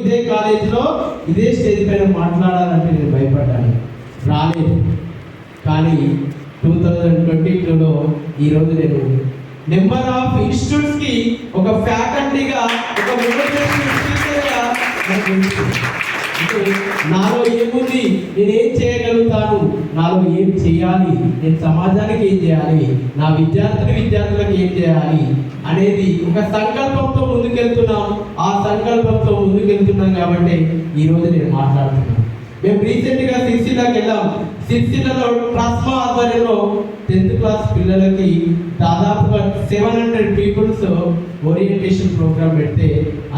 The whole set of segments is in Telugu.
ఇదే కాలేజీలో ఇదే స్టేజ్ పైన మాట్లాడాలంటే నేను భయపడ్డాను, రాలేదు. కానీ 2022లో ఈరోజు నేను నెంబర్ ఆఫ్ ఇన్స్టిట్యూట్స్కి ఒక ఫ్యాకల్టీగా, ఒక మోటివేషన్ స్పీకర్గా అంటే నాలో ఏముంది, నేనేం చేయగలుగుతాను, నాలో ఏం చేయాలి, నేను సమాజానికి ఏం చేయాలి, నా విద్యార్థులకు ఏం చేయాలి అనేది ఒక సంకల్పంతో ముందుకెళ్తున్నాం. ఆ సంకల్పంతో ముందుకెళ్తున్నాం కాబట్టి ఈరోజు నేను మాట్లాడుతున్నాను. మేము రీసెంట్గా సిరిసిల్లకి వెళ్ళాం. సిరిసిల్లలో ట్రాస్మా ఆధ్వర్యంలో 10th క్లాస్ పిల్లలకి దాదాపుగా 700 పీపుల్స్ ఓరియంటేషన్ ప్రోగ్రామ్ పెడితే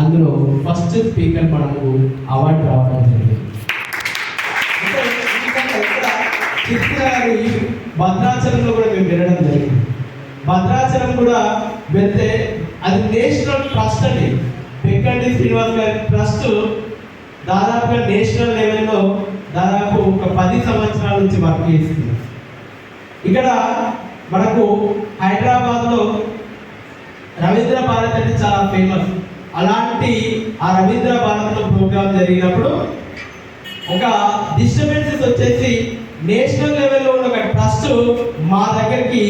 అందులో ఫస్ట్ స్పీకర్ మనకు అవార్డు రావడం జరిగింది. భద్రాచలంలో కూడా మేము వెళ్ళడం జరిగింది. భద్రాచలం కూడా వెళ్తే అది నేషనల్ ట్రస్ట్ అండి. వెంకటి శ్రీనివాస్ గారి ట్రస్ట్ దాదాపుగా నేషనల్ లెవెల్లో దాదాపు ఒక 10 సంవత్సరాల నుంచి వర్క్ చేస్తుంది. ఇక్కడ మనకు హైదరాబాద్లో రవీంద్ర భారత్ అంటే చాలా ఫేమస్. అలాంటి ఆ రవీంద్ర భారత్లో ప్రోగ్రామ్ జరిగినప్పుడు ఒక డిస్టర్బెన్సెస్ వచ్చేసి నేషనల్ లెవెల్లో ఉన్న ఒక ట్రస్ట్ మా దగ్గరికి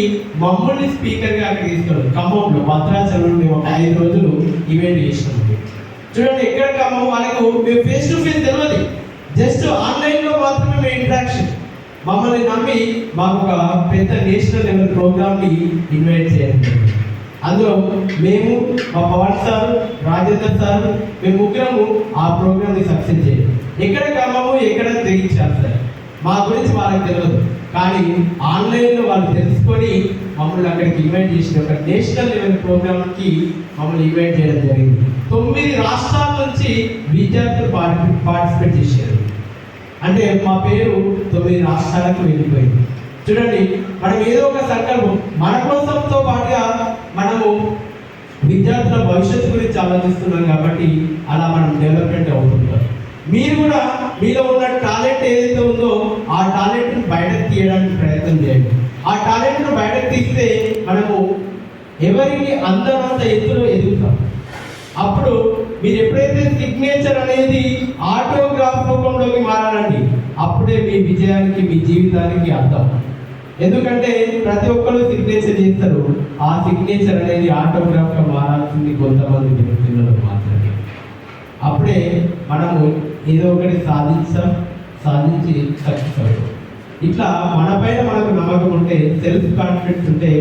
మమ్మల్ని స్పీకర్గా అక్కడ తీసుకెళ్ళారు. ఖమ్మంలో భద్రాచలంలో మేము ఒక 5 రోజులు ఈవెంట్ చేసినాము. చూడండి, ఎక్కడ ఖమ్మం వాళ్ళకు మేము ఫేస్ టు ఫేస్ తెలియదు, జస్ట్ ఆన్లైన్లో మాత్రమే మేము ఇంటరాక్షన్. మమ్మల్ని నమ్మి మాకు ఒక పెద్ద నేషనల్ లెవెల్ ప్రోగ్రామ్ని ఇన్వైట్ చేయాలి. అందులో మేము, మా పవన్ సార్, రాజేందర్ సార్, మేము ముగ్గురము ఆ ప్రోగ్రామ్ని సక్సెస్ చేయాలి. ఎక్కడ ఖమ్మము, ఎక్కడ తెగించాలి సార్, మా గురించి వాళ్ళకి తెలియదు. కానీ ఆన్లైన్లో వాళ్ళు తెలుసుకొని మమ్మల్ని అక్కడికి ఇన్వైట్ చేసిన ఒక నేషనల్ లెవెల్ ప్రోగ్రామ్కి మమ్మల్ని ఇన్వైట్ చేయడం జరిగింది. 9 రాష్ట్రాల నుంచి విద్యార్థులు పార్టిసిపేట్ చేశారు. అంటే మా పేరు 9 రాష్ట్రాలకు వెళ్ళిపోయింది. చూడండి, మనం ఏదో ఒక సంకల్పం మన కోసంతో పాటుగా మనము విద్యార్థుల భవిష్యత్తు గురించి ఆలోచిస్తున్నాం కాబట్టి అలా మనం డెవలప్మెంట్ అవుతుంటాం. మీరు కూడా మీలో ఉన్న టాలెంట్ ఏదైతే ఉందో ఆ టాలెంట్ను బయటకు తీయడానికి ప్రయత్నం చేయండి. ఆ టాలెంట్ను బయటకు తీస్తే మనము ఎవరికి అందనంత ఎత్తులో ఎదుగుతాం. అప్పుడు మీరు ఎప్పుడైతే సిగ్నేచర్ అనేది ఆటోగ్రాఫ్ రూపంలోకి మారాలండి, అప్పుడే మీ విజయానికి, మీ జీవితానికి అర్థం. ఎందుకంటే ప్రతి ఒక్కరు సిగ్నేచర్ చేస్తారు, ఆ సిగ్నేచర్ అనేది ఆటోగ్రాఫ్గా మారాల్సింది కొంతమంది వ్యక్తులకు మాత్రమే. అప్పుడే మనము ఏదో ఒకటి సాధించి సక్సెస్ అవుతాం. ఇట్లా మన పైన మనకు నమ్మకం ఉంటే, సెల్ఫ్ కాన్ఫిడెన్స్ ఉంటే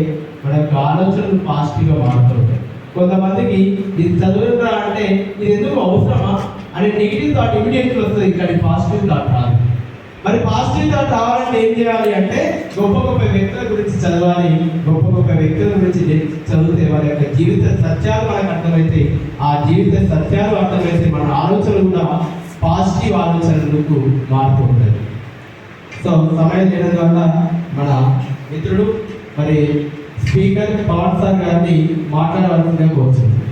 మన యొక్క ఆలోచనలు పాజిటివ్గా మారుతూ ఉంటాయి. కొంతమందికి ఇది చదువురా అంటే ఇది ఎందుకు అవసరమా అనే నెగిటివ్ థాట్ ఇమీడియట్గా వస్తుంది, కానీ పాజిటివ్ థాట్ రాదు. మరి పాజిటివ్ థాట్ రావాలంటే ఏం చేయాలి అంటే గొప్ప గొప్ప వ్యక్తుల గురించి చదవాలి. గొప్ప గొప్ప వ్యక్తుల గురించి చదివితే వారి యొక్క జీవిత సత్యాలు మనకు అర్థమైతే, ఆ జీవిత సత్యాలు అర్థమైతే మన ఆలోచనలు కూడా పాజిటివ్ ఆలోచనలకు మారుతూ ఉంటుంది. సో సమయం చేయడం వల్ల మన మిత్రుడు మరి స్పీకర్ పవన్ సార్ గారిని మాట్లాడవలసిందిగా కోరుతున్నాను.